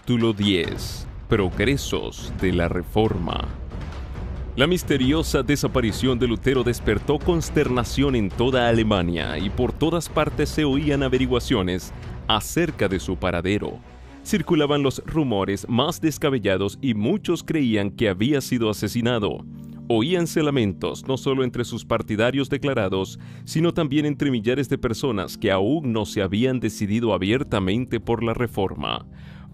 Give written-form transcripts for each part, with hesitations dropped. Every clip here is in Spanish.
Capítulo 10. Progresos de la Reforma. La misteriosa desaparición de Lutero despertó consternación en toda Alemania y por todas partes se oían averiguaciones acerca de su paradero. Circulaban los rumores más descabellados y muchos creían que había sido asesinado. Oíanse lamentos no solo entre sus partidarios declarados, sino también entre millares de personas que aún no se habían decidido abiertamente por la Reforma.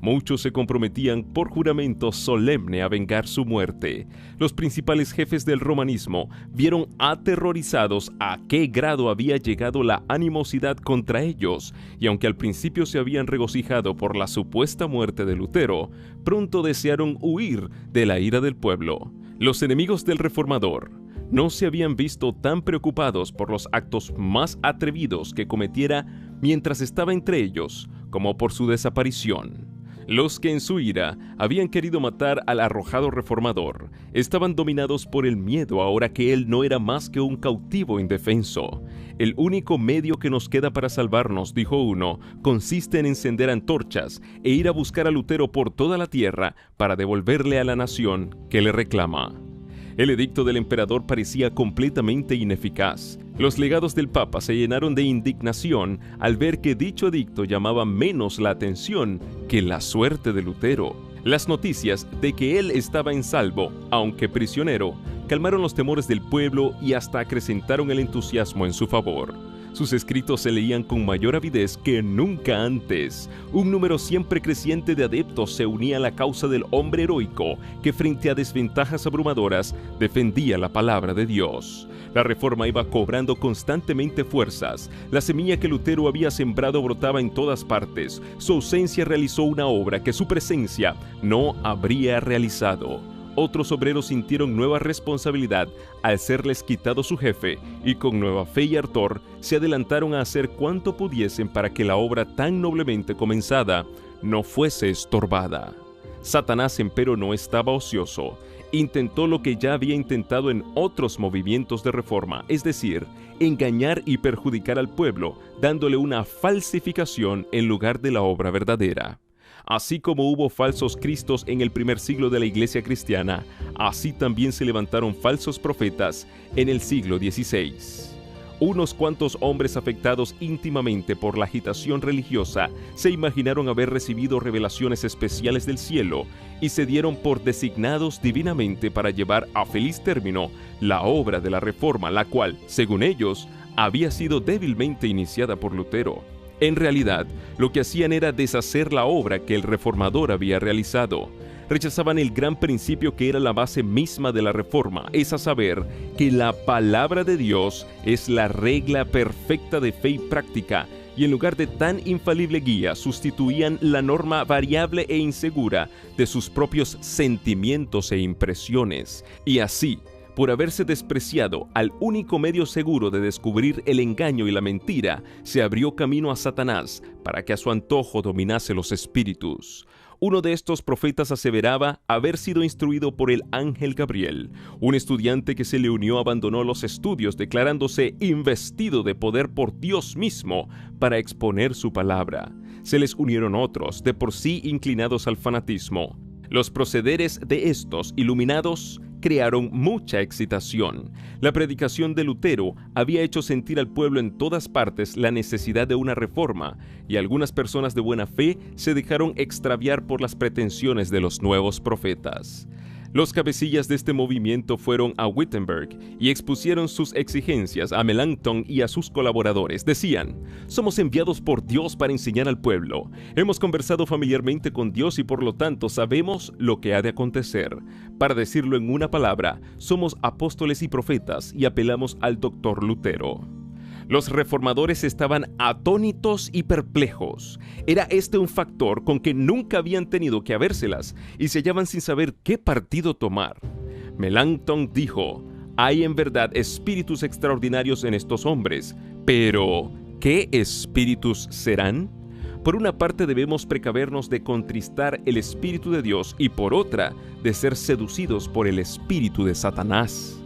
Muchos se comprometían por juramento solemne a vengar su muerte. Los principales jefes del romanismo vieron aterrorizados a qué grado había llegado la animosidad contra ellos, y aunque al principio se habían regocijado por la supuesta muerte de Lutero, pronto desearon huir de la ira del pueblo. Los enemigos del reformador no se habían visto tan preocupados por los actos más atrevidos que cometiera mientras estaba entre ellos, como por su desaparición. Los que en su ira habían querido matar al arrojado reformador estaban dominados por el miedo ahora que él no era más que un cautivo indefenso. El único medio que nos queda para salvarnos, dijo uno, consiste en encender antorchas e ir a buscar a Lutero por toda la tierra para devolverle a la nación que le reclama. El edicto del emperador parecía completamente ineficaz. Los legados del Papa se llenaron de indignación al ver que dicho edicto llamaba menos la atención que la suerte de Lutero. Las noticias de que él estaba en salvo, aunque prisionero, calmaron los temores del pueblo y hasta acrecentaron el entusiasmo en su favor. Sus escritos se leían con mayor avidez que nunca antes. Un número siempre creciente de adeptos se unía a la causa del hombre heroico que frente a desventajas abrumadoras defendía la palabra de Dios. La reforma iba cobrando constantemente fuerzas. La semilla que Lutero había sembrado brotaba en todas partes. Su ausencia realizó una obra que su presencia no habría realizado. Otros obreros sintieron nueva responsabilidad al serles quitado su jefe y con nueva fe y ardor se adelantaron a hacer cuanto pudiesen para que la obra tan noblemente comenzada no fuese estorbada. Satanás, empero, no estaba ocioso. Intentó lo que ya había intentado en otros movimientos de reforma, es decir, engañar y perjudicar al pueblo, dándole una falsificación en lugar de la obra verdadera. Así como hubo falsos cristos en el primer siglo de la iglesia cristiana, así también se levantaron falsos profetas en el siglo XVI. Unos cuantos hombres afectados íntimamente por la agitación religiosa se imaginaron haber recibido revelaciones especiales del cielo y se dieron por designados divinamente para llevar a feliz término la obra de la Reforma, la cual, según ellos, había sido débilmente iniciada por Lutero. En realidad, lo que hacían era deshacer la obra que el reformador había realizado. Rechazaban el gran principio que era la base misma de la Reforma, es a saber, que la palabra de Dios es la regla perfecta de fe y práctica, y en lugar de tan infalible guía, sustituían la norma variable e insegura de sus propios sentimientos e impresiones. Y así, por haberse despreciado al único medio seguro de descubrir el engaño y la mentira, se abrió camino a Satanás para que a su antojo dominase los espíritus. Uno de estos profetas aseveraba haber sido instruido por el ángel Gabriel. Un estudiante que se le unió abandonó los estudios declarándose investido de poder por Dios mismo para exponer su palabra. Se les unieron otros, de por sí inclinados al fanatismo. Los procederes de estos iluminados crearon mucha excitación. La predicación de Lutero había hecho sentir al pueblo en todas partes la necesidad de una reforma, y algunas personas de buena fe se dejaron extraviar por las pretensiones de los nuevos profetas. Los cabecillas de este movimiento fueron a Wittenberg y expusieron sus exigencias a Melanchthon y a sus colaboradores. Decían: somos enviados por Dios para enseñar al pueblo. Hemos conversado familiarmente con Dios y por lo tanto sabemos lo que ha de acontecer. Para decirlo en una palabra, somos apóstoles y profetas y apelamos al doctor Lutero. Los reformadores estaban atónitos y perplejos. Era este un factor con que nunca habían tenido que habérselas y se hallaban sin saber qué partido tomar. Melanchthon dijo: hay en verdad espíritus extraordinarios en estos hombres, pero ¿qué espíritus serán? Por una parte debemos precavernos de contristar el espíritu de Dios y por otra de ser seducidos por el espíritu de Satanás.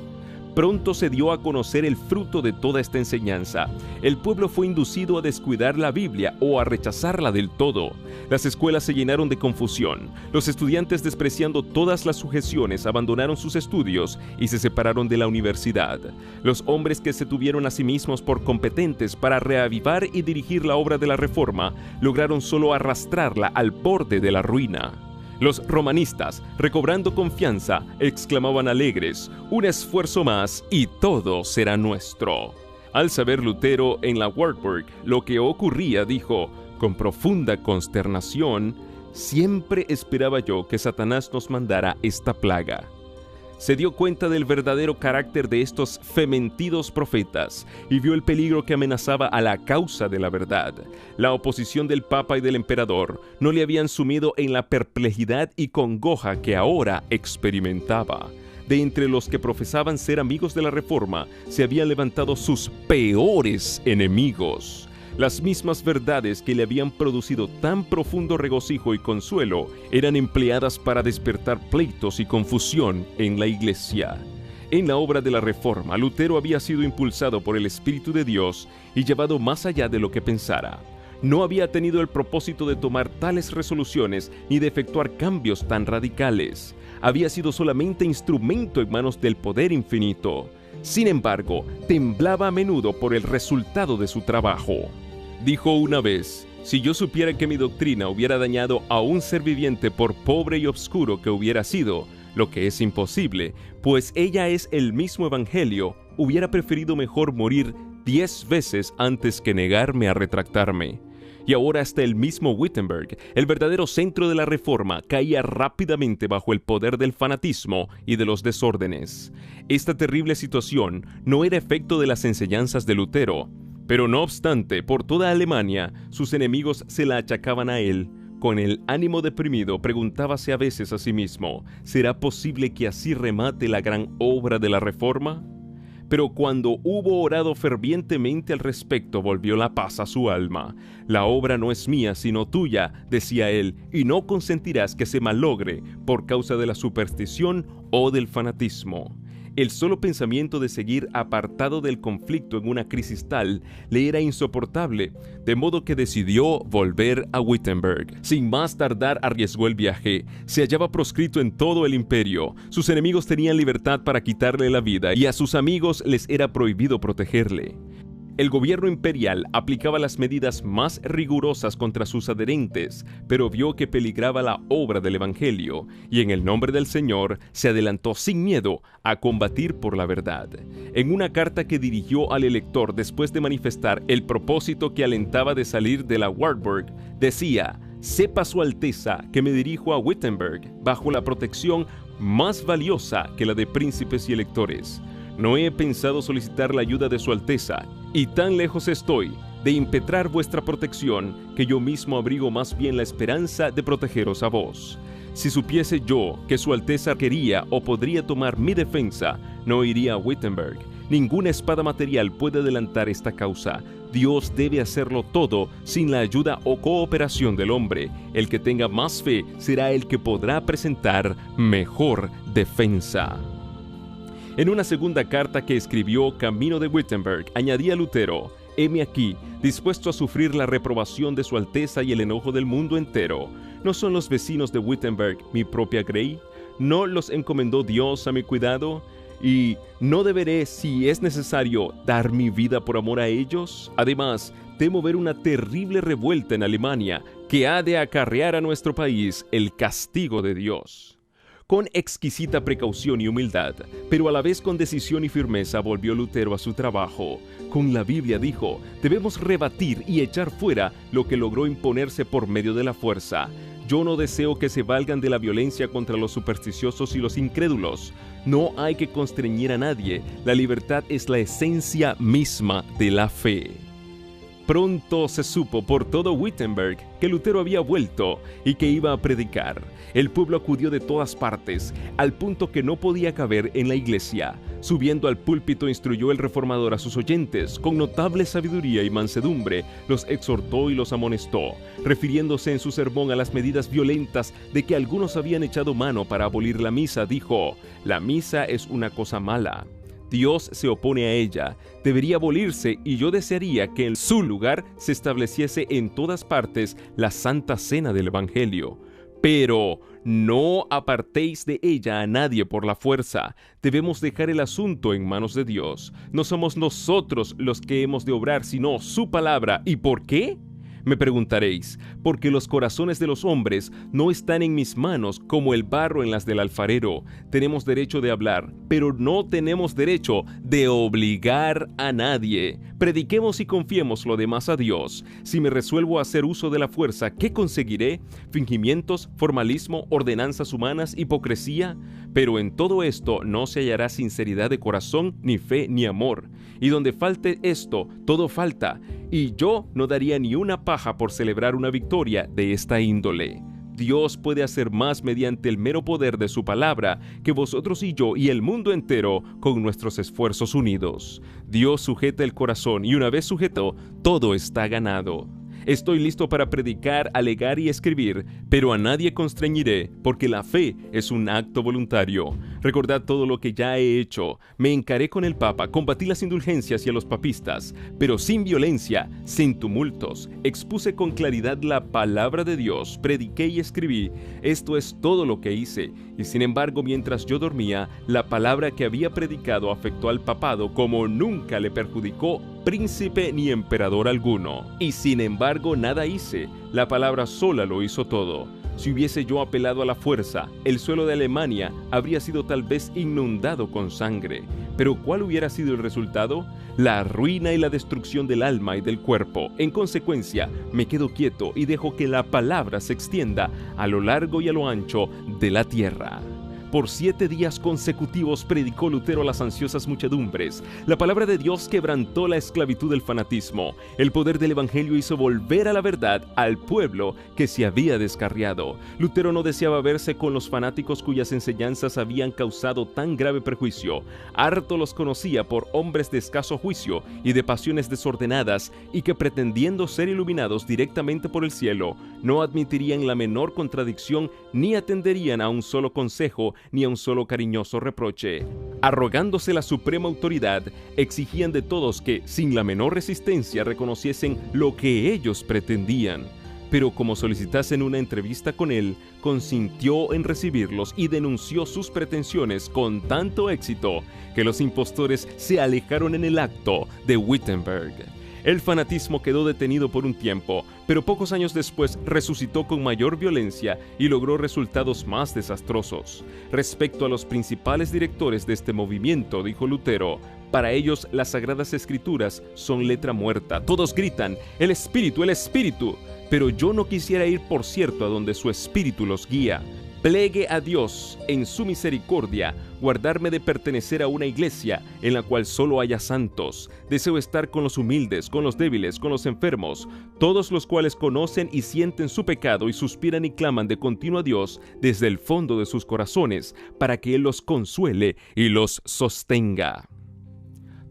Pronto se dio a conocer el fruto de toda esta enseñanza. El pueblo fue inducido a descuidar la Biblia o a rechazarla del todo. Las escuelas se llenaron de confusión. Los estudiantes, despreciando todas las sujeciones, abandonaron sus estudios y se separaron de la universidad. Los hombres que se tuvieron a sí mismos por competentes para reavivar y dirigir la obra de la Reforma lograron solo arrastrarla al borde de la ruina. Los romanistas, recobrando confianza, exclamaban alegres: «Un esfuerzo más y todo será nuestro». Al saber Lutero en la Wartburg lo que ocurría, dijo, con profunda consternación: «Siempre esperaba yo que Satanás nos mandara esta plaga». Se dio cuenta del verdadero carácter de estos fementidos profetas y vio el peligro que amenazaba a la causa de la verdad. La oposición del Papa y del Emperador no le habían sumido en la perplejidad y congoja que ahora experimentaba. De entre los que profesaban ser amigos de la Reforma, se habían levantado sus peores enemigos. Las mismas verdades que le habían producido tan profundo regocijo y consuelo eran empleadas para despertar pleitos y confusión en la Iglesia. En la obra de la Reforma, Lutero había sido impulsado por el Espíritu de Dios y llevado más allá de lo que pensara. No había tenido el propósito de tomar tales resoluciones ni de efectuar cambios tan radicales. Había sido solamente instrumento en manos del poder infinito. Sin embargo, temblaba a menudo por el resultado de su trabajo. Dijo una vez: «Si yo supiera que mi doctrina hubiera dañado a un ser viviente, por pobre y obscuro que hubiera sido, lo que es imposible, pues ella es el mismo Evangelio, hubiera preferido mejor morir 10 veces antes que negarme a retractarme». Y ahora hasta el mismo Wittenberg, el verdadero centro de la Reforma, caía rápidamente bajo el poder del fanatismo y de los desórdenes. Esta terrible situación no era efecto de las enseñanzas de Lutero, pero no obstante, por toda Alemania, sus enemigos se la achacaban a él. Con el ánimo deprimido, preguntábase a veces a sí mismo: ¿será posible que así remate la gran obra de la Reforma? Pero cuando hubo orado fervientemente al respecto, volvió la paz a su alma. «La obra no es mía, sino tuya», decía él, «y no consentirás que se malogre por causa de la superstición o del fanatismo». El solo pensamiento de seguir apartado del conflicto en una crisis tal le era insoportable, de modo que decidió volver a Wittenberg. Sin más tardar arriesgó el viaje. Se hallaba proscrito en todo el imperio. Sus enemigos tenían libertad para quitarle la vida y a sus amigos les era prohibido protegerle. El gobierno imperial aplicaba las medidas más rigurosas contra sus adherentes, pero vio que peligraba la obra del Evangelio, y en el nombre del Señor se adelantó sin miedo a combatir por la verdad. En una carta que dirigió al elector después de manifestar el propósito que alentaba de salir de la Wartburg, decía: «Sepa su Alteza que me dirijo a Wittenberg bajo la protección más valiosa que la de príncipes y electores. No he pensado solicitar la ayuda de su Alteza, y tan lejos estoy de impetrar vuestra protección que yo mismo abrigo más bien la esperanza de protegeros a vos. Si supiese yo que su Alteza quería o podría tomar mi defensa, no iría a Wittenberg. Ninguna espada material puede adelantar esta causa. Dios debe hacerlo todo sin la ayuda o cooperación del hombre. El que tenga más fe será el que podrá presentar mejor defensa». En una segunda carta que escribió camino de Wittenberg, añadía Lutero: «Heme aquí, dispuesto a sufrir la reprobación de su Alteza y el enojo del mundo entero. ¿No son los vecinos de Wittenberg mi propia grey? ¿No los encomendó Dios a mi cuidado? ¿Y no deberé, si es necesario, dar mi vida por amor a ellos? Además, temo ver una terrible revuelta en Alemania que ha de acarrear a nuestro país el castigo de Dios». Con exquisita precaución y humildad, pero a la vez con decisión y firmeza, volvió Lutero a su trabajo. Con la Biblia, dijo, debemos rebatir y echar fuera lo que logró imponerse por medio de la fuerza. Yo no deseo que se valgan de la violencia contra los supersticiosos y los incrédulos. No hay que constreñir a nadie. La libertad es la esencia misma de la fe. Pronto se supo por todo Wittenberg que Lutero había vuelto y que iba a predicar. El pueblo acudió de todas partes, al punto que no podía caber en la iglesia. Subiendo al púlpito, instruyó el reformador a sus oyentes. Con notable sabiduría y mansedumbre, los exhortó y los amonestó, refiriéndose en su sermón a las medidas violentas de que algunos habían echado mano para abolir la misa. Dijo: «La misa es una cosa mala. Dios se opone a ella. Debería abolirse y yo desearía que en su lugar se estableciese en todas partes la Santa Cena del Evangelio. Pero no apartéis de ella a nadie por la fuerza. Debemos dejar el asunto en manos de Dios. No somos nosotros los que hemos de obrar, sino su palabra. ¿Y por qué? Me preguntaréis, porque los corazones de los hombres no están en mis manos como el barro en las del alfarero. Tenemos derecho de hablar, pero no tenemos derecho de obligar a nadie. Prediquemos y confiemos lo demás a Dios. Si me resuelvo a hacer uso de la fuerza, ¿qué conseguiré? ¿Fingimientos, formalismo, ordenanzas humanas, hipocresía? Pero en todo esto no se hallará sinceridad de corazón, ni fe, ni amor. Y donde falte esto, todo falta. Y yo no daría ni una paja por celebrar una victoria de esta índole. Dios puede hacer más mediante el mero poder de su palabra que vosotros y yo y el mundo entero con nuestros esfuerzos unidos. Dios sujeta el corazón y una vez sujeto, todo está ganado. Estoy listo para predicar, alegar y escribir, pero a nadie constreñiré, porque la fe es un acto voluntario. Recordad todo lo que ya he hecho. Me encaré con el Papa, combatí las indulgencias y a los papistas, pero sin violencia, sin tumultos. Expuse con claridad la palabra de Dios, prediqué y escribí. Esto es todo lo que hice. Y sin embargo, mientras yo dormía, la palabra que había predicado afectó al papado como nunca le perjudicó príncipe ni emperador alguno. Y sin embargo nada hice, la palabra sola lo hizo todo. Si hubiese yo apelado a la fuerza, el suelo de Alemania habría sido tal vez inundado con sangre. Pero ¿cuál hubiera sido el resultado? La ruina y la destrucción del alma y del cuerpo. En consecuencia, me quedo quieto y dejo que la palabra se extienda a lo largo y a lo ancho de la tierra. Por 7 días consecutivos predicó Lutero a las ansiosas muchedumbres. La palabra de Dios quebrantó la esclavitud del fanatismo. El poder del Evangelio hizo volver a la verdad al pueblo que se había descarriado. Lutero no deseaba verse con los fanáticos cuyas enseñanzas habían causado tan grave perjuicio. Harto los conocía por hombres de escaso juicio y de pasiones desordenadas, y que pretendiendo ser iluminados directamente por el cielo, no admitirían la menor contradicción ni atenderían a un solo consejo ni a un solo cariñoso reproche. Arrogándose la suprema autoridad, exigían de todos que, sin la menor resistencia, reconociesen lo que ellos pretendían. Pero como solicitasen una entrevista con él, consintió en recibirlos y denunció sus pretensiones con tanto éxito que los impostores se alejaron en el acto de Wittenberg. El fanatismo quedó detenido por un tiempo, pero pocos años después resucitó con mayor violencia y logró resultados más desastrosos. Respecto a los principales directores de este movimiento, dijo Lutero, para ellos las Sagradas Escrituras son letra muerta. Todos gritan, ¡el Espíritu, el Espíritu! Pero yo no quisiera ir, por cierto, a donde su Espíritu los guía. Plegue a Dios, en su misericordia, guardarme de pertenecer a una iglesia en la cual solo haya santos. Deseo estar con los humildes, con los débiles, con los enfermos, todos los cuales conocen y sienten su pecado y suspiran y claman de continuo a Dios desde el fondo de sus corazones, para que Él los consuele y los sostenga.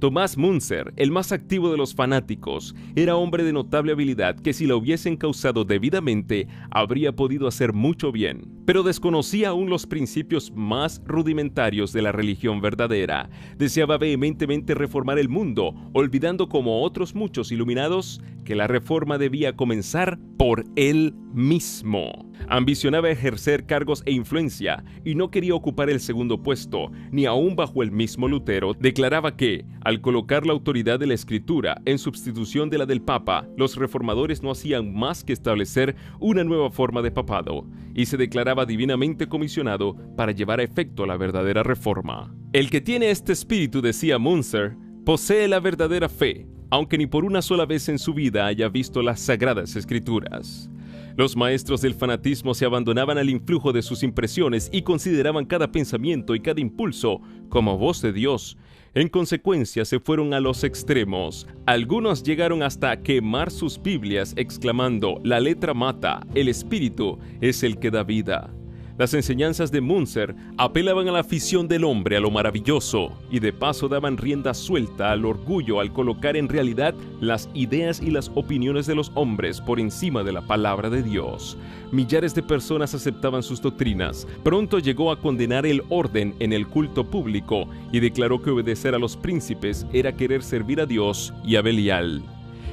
Tomás Müntzer, el más activo de los fanáticos, era hombre de notable habilidad que si la hubiesen causado debidamente habría podido hacer mucho bien, pero desconocía aún los principios más rudimentarios de la religión verdadera. Deseaba vehementemente reformar el mundo, olvidando como otros muchos iluminados que la reforma debía comenzar por él mismo. Ambicionaba ejercer cargos e influencia y no quería ocupar el segundo puesto, ni aún bajo el mismo Lutero. Declaraba que, al colocar la autoridad de la Escritura en sustitución de la del Papa, los reformadores no hacían más que establecer una nueva forma de papado, y se declaraba divinamente comisionado para llevar a efecto la verdadera reforma. El que tiene este espíritu, decía Müntzer, posee la verdadera fe, aunque ni por una sola vez en su vida haya visto las Sagradas Escrituras. Los maestros del fanatismo se abandonaban al influjo de sus impresiones y consideraban cada pensamiento y cada impulso como voz de Dios. En consecuencia, se fueron a los extremos. Algunos llegaron hasta quemar sus Biblias exclamando: la letra mata, el espíritu es el que da vida. Las enseñanzas de Münzer apelaban a la afición del hombre a lo maravilloso y de paso daban rienda suelta al orgullo al colocar en realidad las ideas y las opiniones de los hombres por encima de la palabra de Dios. Millares de personas aceptaban sus doctrinas. Pronto llegó a condenar el orden en el culto público y declaró que obedecer a los príncipes era querer servir a Dios y a Belial.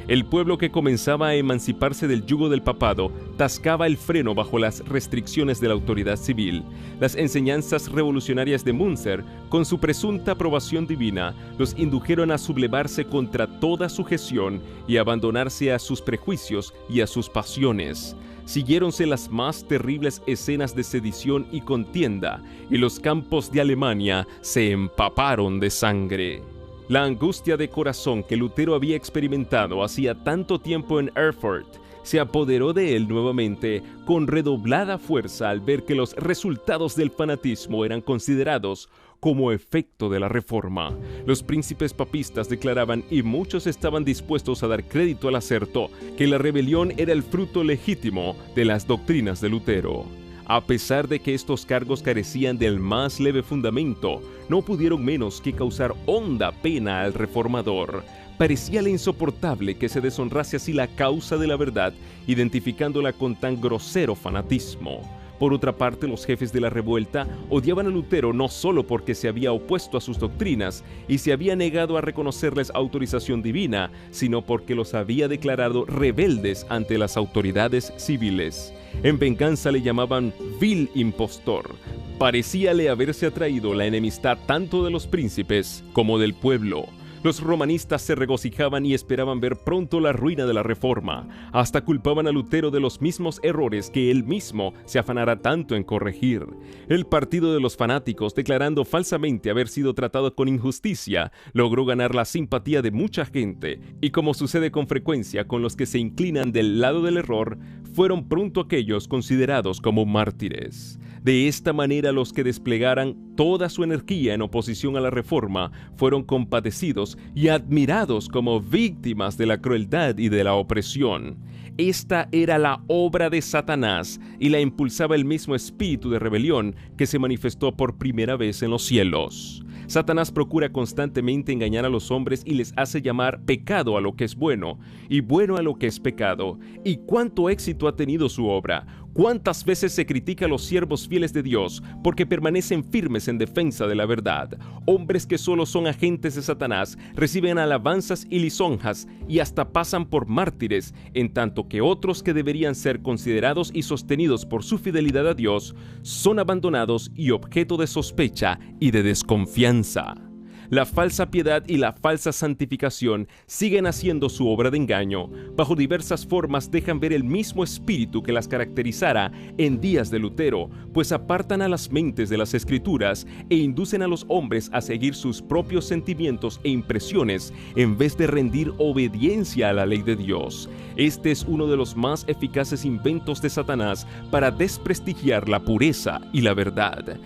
El pueblo que comenzaba a emanciparse del yugo del papado tascaba el freno bajo las restricciones de la autoridad civil. Las enseñanzas revolucionarias de Münzer, con su presunta aprobación divina, los indujeron a sublevarse contra toda sujeción y abandonarse a sus prejuicios y a sus pasiones. Siguiéronse las más terribles escenas de sedición y contienda, y los campos de Alemania se empaparon de sangre. La angustia de corazón que Lutero había experimentado hacía tanto tiempo en Erfurt se apoderó de él nuevamente con redoblada fuerza al ver que los resultados del fanatismo eran considerados como efecto de la Reforma. Los príncipes papistas declaraban, y muchos estaban dispuestos a dar crédito al acerto, que la rebelión era el fruto legítimo de las doctrinas de Lutero. A pesar de que estos cargos carecían del más leve fundamento, no pudieron menos que causar honda pena al reformador. Parecíale insoportable que se deshonrase así la causa de la verdad, identificándola con tan grosero fanatismo. Por otra parte, los jefes de la revuelta odiaban a Lutero no solo porque se había opuesto a sus doctrinas y se había negado a reconocerles autorización divina, sino porque los había declarado rebeldes ante las autoridades civiles. En venganza le llamaban vil impostor. Parecíale haberse atraído la enemistad tanto de los príncipes como del pueblo. Los romanistas se regocijaban y esperaban ver pronto la ruina de la Reforma. Hasta culpaban a Lutero de los mismos errores que él mismo se afanara tanto en corregir. El partido de los fanáticos, declarando falsamente haber sido tratado con injusticia, logró ganar la simpatía de mucha gente, y como sucede con frecuencia con los que se inclinan del lado del error, fueron pronto aquellos considerados como mártires. De esta manera, los que desplegaran toda su energía en oposición a la Reforma fueron compadecidos y admirados como víctimas de la crueldad y de la opresión. Esta era la obra de Satanás y la impulsaba el mismo espíritu de rebelión que se manifestó por primera vez en los cielos. Satanás procura constantemente engañar a los hombres y les hace llamar pecado a lo que es bueno y bueno a lo que es pecado. ¿Y cuánto éxito ha tenido su obra? ¿Cuántas veces se critica a los siervos fieles de Dios porque permanecen firmes en defensa de la verdad? Hombres que solo son agentes de Satanás reciben alabanzas y lisonjas y hasta pasan por mártires, en tanto que otros que deberían ser considerados y sostenidos por su fidelidad a Dios son abandonados y objeto de sospecha y de desconfianza. La falsa piedad y la falsa santificación siguen haciendo su obra de engaño. Bajo diversas formas dejan ver el mismo espíritu que las caracterizara en días de Lutero, pues apartan a las mentes de las Escrituras e inducen a los hombres a seguir sus propios sentimientos e impresiones en vez de rendir obediencia a la ley de Dios. Este es uno de los más eficaces inventos de Satanás para desprestigiar la pureza y la verdad.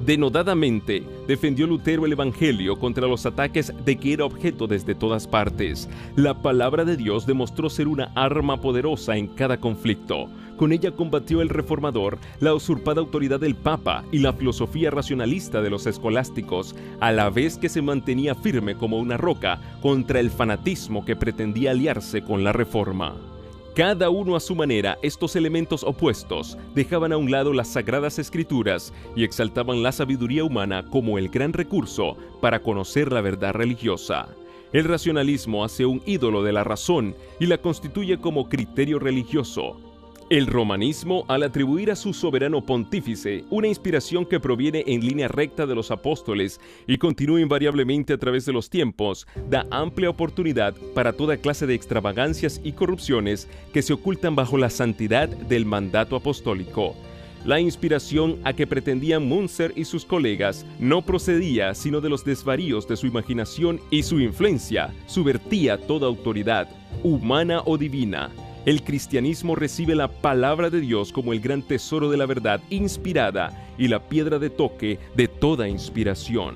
Denodadamente, defendió Lutero el Evangelio contra los ataques de que era objeto desde todas partes. La palabra de Dios demostró ser una arma poderosa en cada conflicto. Con ella combatió el reformador, la usurpada autoridad del Papa y la filosofía racionalista de los escolásticos, a la vez que se mantenía firme como una roca contra el fanatismo que pretendía aliarse con la Reforma. Cada uno a su manera, estos elementos opuestos dejaban a un lado las sagradas escrituras y exaltaban la sabiduría humana como el gran recurso para conocer la verdad religiosa. El racionalismo hace un ídolo de la razón y la constituye como criterio religioso. El romanismo, al atribuir a su soberano pontífice una inspiración que proviene en línea recta de los apóstoles y continúa invariablemente a través de los tiempos, da amplia oportunidad para toda clase de extravagancias y corrupciones que se ocultan bajo la santidad del mandato apostólico. La inspiración a que pretendían Münzer y sus colegas no procedía sino de los desvaríos de su imaginación, y su influencia subvertía toda autoridad, humana o divina. El cristianismo recibe la palabra de Dios como el gran tesoro de la verdad inspirada y la piedra de toque de toda inspiración.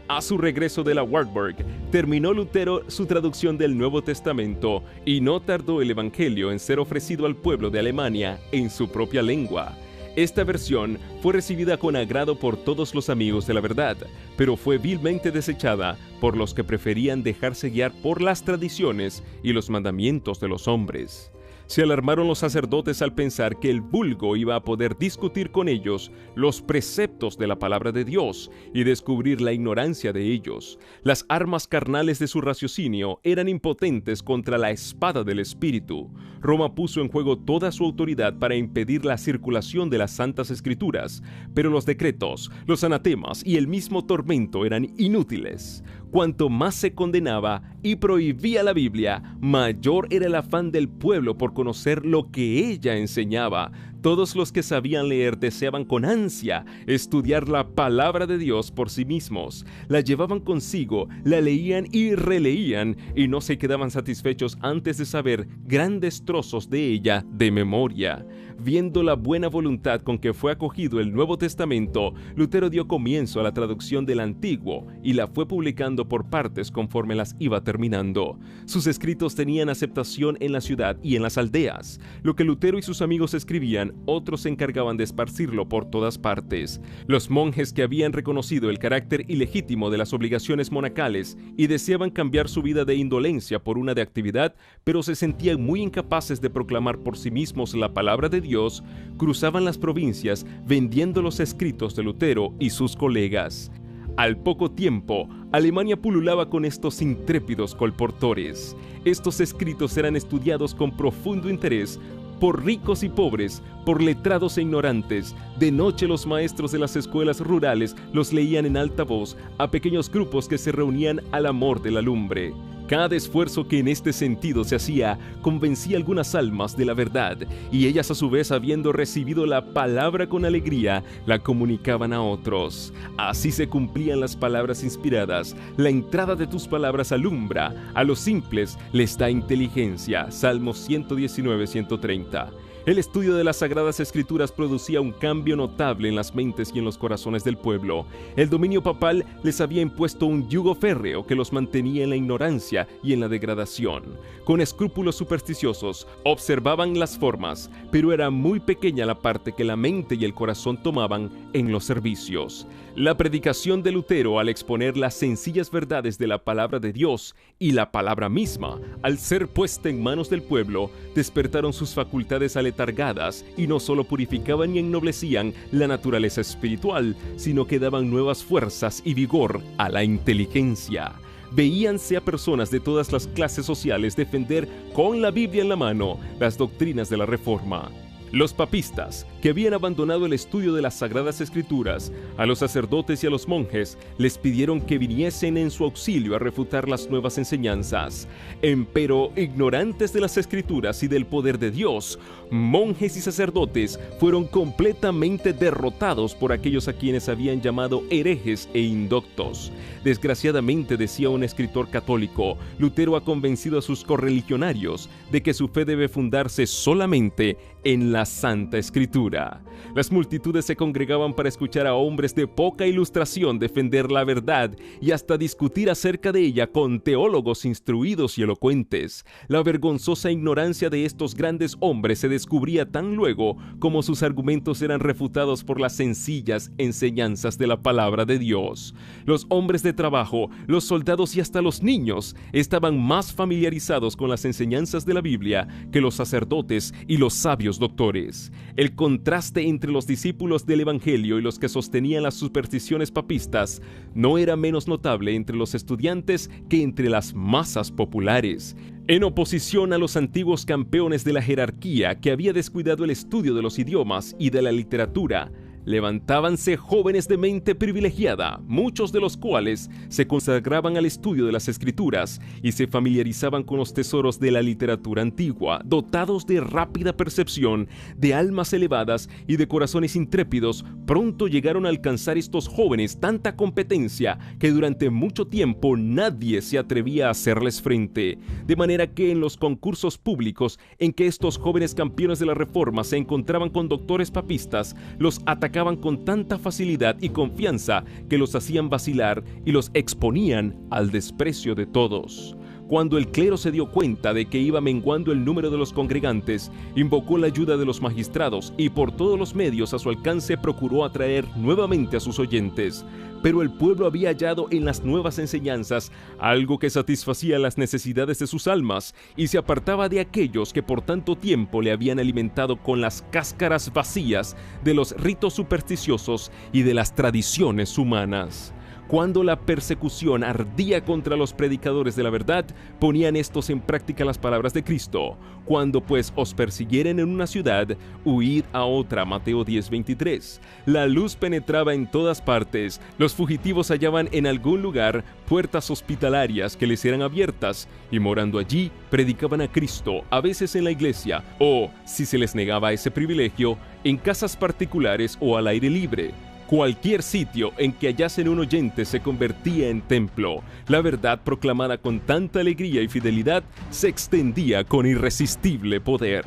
A su regreso de la Wartburg, terminó Lutero su traducción del Nuevo Testamento y no tardó el Evangelio en ser ofrecido al pueblo de Alemania en su propia lengua. Esta versión fue recibida con agrado por todos los amigos de la verdad, pero fue vilmente desechada por los que preferían dejarse guiar por las tradiciones y los mandamientos de los hombres. Se alarmaron los sacerdotes al pensar que el vulgo iba a poder discutir con ellos los preceptos de la palabra de Dios y descubrir la ignorancia de ellos. Las armas carnales de su raciocinio eran impotentes contra la espada del Espíritu. Roma puso en juego toda su autoridad para impedir la circulación de las Santas Escrituras, pero los decretos, los anatemas y el mismo tormento eran inútiles. Cuanto más se condenaba y prohibía la Biblia, mayor era el afán del pueblo por conocer lo que ella enseñaba. Todos los que sabían leer deseaban con ansia estudiar la palabra de Dios por sí mismos. La llevaban consigo, la leían y releían, y no se quedaban satisfechos antes de saber grandes trozos de ella de memoria. Viendo la buena voluntad con que fue acogido el Nuevo Testamento, Lutero dio comienzo a la traducción del Antiguo y la fue publicando por partes conforme las iba terminando. Sus escritos tenían aceptación en la ciudad y en las aldeas. Lo que Lutero y sus amigos escribían, otros se encargaban de esparcirlo por todas partes. Los monjes que habían reconocido el carácter ilegítimo de las obligaciones monacales y deseaban cambiar su vida de indolencia por una de actividad, pero se sentían muy incapaces de proclamar por sí mismos la palabra de Dios, cruzaban las provincias vendiendo los escritos de Lutero y sus colegas. Al poco tiempo, Alemania pululaba con estos intrépidos colportores. Estos escritos eran estudiados con profundo interés por ricos y pobres, por letrados e ignorantes. De noche los maestros de las escuelas rurales los leían en alta voz a pequeños grupos que se reunían al amor de la lumbre. Cada esfuerzo que en este sentido se hacía convencía a algunas almas de la verdad, y ellas a su vez, habiendo recibido la palabra con alegría, la comunicaban a otros. Así se cumplían las palabras inspiradas: la entrada de tus palabras alumbra, a los simples les da inteligencia. Salmos 119, 130. El estudio de las Sagradas Escrituras producía un cambio notable en las mentes y en los corazones del pueblo. El dominio papal les había impuesto un yugo férreo que los mantenía en la ignorancia y en la degradación. Con escrúpulos supersticiosos observaban las formas, pero era muy pequeña la parte que la mente y el corazón tomaban en los servicios. La predicación de Lutero, al exponer las sencillas verdades de la palabra de Dios y la palabra misma, al ser puesta en manos del pueblo, despertaron sus facultades aletargadas y no solo purificaban y ennoblecían la naturaleza espiritual, sino que daban nuevas fuerzas y vigor a la inteligencia. Veíanse a personas de todas las clases sociales defender con la Biblia en la mano las doctrinas de la Reforma. Los papistas, que habían abandonado el estudio de las Sagradas Escrituras, a los sacerdotes y a los monjes les pidieron que viniesen en su auxilio a refutar las nuevas enseñanzas. Empero, ignorantes de las Escrituras y del poder de Dios, monjes y sacerdotes fueron completamente derrotados por aquellos a quienes habían llamado herejes e indoctos. Desgraciadamente, decía un escritor católico, Lutero ha convencido a sus correligionarios de que su fe debe fundarse solamente en la Santa Escritura. Las multitudes se congregaban para escuchar a hombres de poca ilustración defender la verdad y hasta discutir acerca de ella con teólogos instruidos y elocuentes. La vergonzosa ignorancia de estos grandes hombres se descubría tan luego como sus argumentos eran refutados por las sencillas enseñanzas de la palabra de Dios. Los hombres de trabajo, los soldados y hasta los niños estaban más familiarizados con las enseñanzas de la Biblia que los sacerdotes y los sabios doctores. El contraste entre los discípulos del Evangelio y los que sostenían las supersticiones papistas no era menos notable entre los estudiantes que entre las masas populares. En oposición a los antiguos campeones de la jerarquía que había descuidado el estudio de los idiomas y de la literatura, levantábanse jóvenes de mente privilegiada, muchos de los cuales se consagraban al estudio de las Escrituras y se familiarizaban con los tesoros de la literatura antigua. Dotados de rápida percepción, de almas elevadas y de corazones intrépidos, pronto llegaron a alcanzar estos jóvenes tanta competencia que durante mucho tiempo nadie se atrevía a hacerles frente. De manera que en los concursos públicos en que estos jóvenes campeones de la Reforma se encontraban con doctores papistas, los atacaban con tanta facilidad y confianza que los hacían vacilar y los exponían al desprecio de todos. Cuando el clero se dio cuenta de que iba menguando el número de los congregantes, invocó la ayuda de los magistrados y por todos los medios a su alcance procuró atraer nuevamente a sus oyentes. Pero el pueblo había hallado en las nuevas enseñanzas algo que satisfacía las necesidades de sus almas y se apartaba de aquellos que por tanto tiempo le habían alimentado con las cáscaras vacías de los ritos supersticiosos y de las tradiciones humanas. Cuando la persecución ardía contra los predicadores de la verdad, ponían estos en práctica las palabras de Cristo. Cuando pues os persiguieren en una ciudad, huid a otra. Mateo 10:23. La luz penetraba en todas partes. Los fugitivos hallaban en algún lugar puertas hospitalarias que les eran abiertas, y morando allí, predicaban a Cristo, a veces en la iglesia, o, si se les negaba ese privilegio, en casas particulares o al aire libre. Cualquier sitio en que hallasen un oyente se convertía en templo. La verdad proclamada con tanta alegría y fidelidad se extendía con irresistible poder.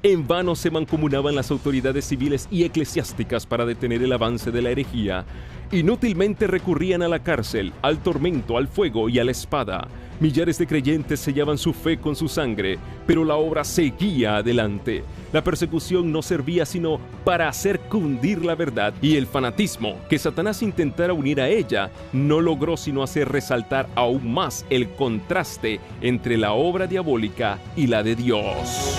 En vano se mancomunaban las autoridades civiles y eclesiásticas para detener el avance de la herejía. Inútilmente recurrían a la cárcel, al tormento, al fuego y a la espada. Millares de creyentes sellaban su fe con su sangre, pero la obra seguía adelante. La persecución no servía sino para hacer cundir la verdad, y el fanatismo que Satanás intentara unir a ella no logró sino hacer resaltar aún más el contraste entre la obra diabólica y la de Dios.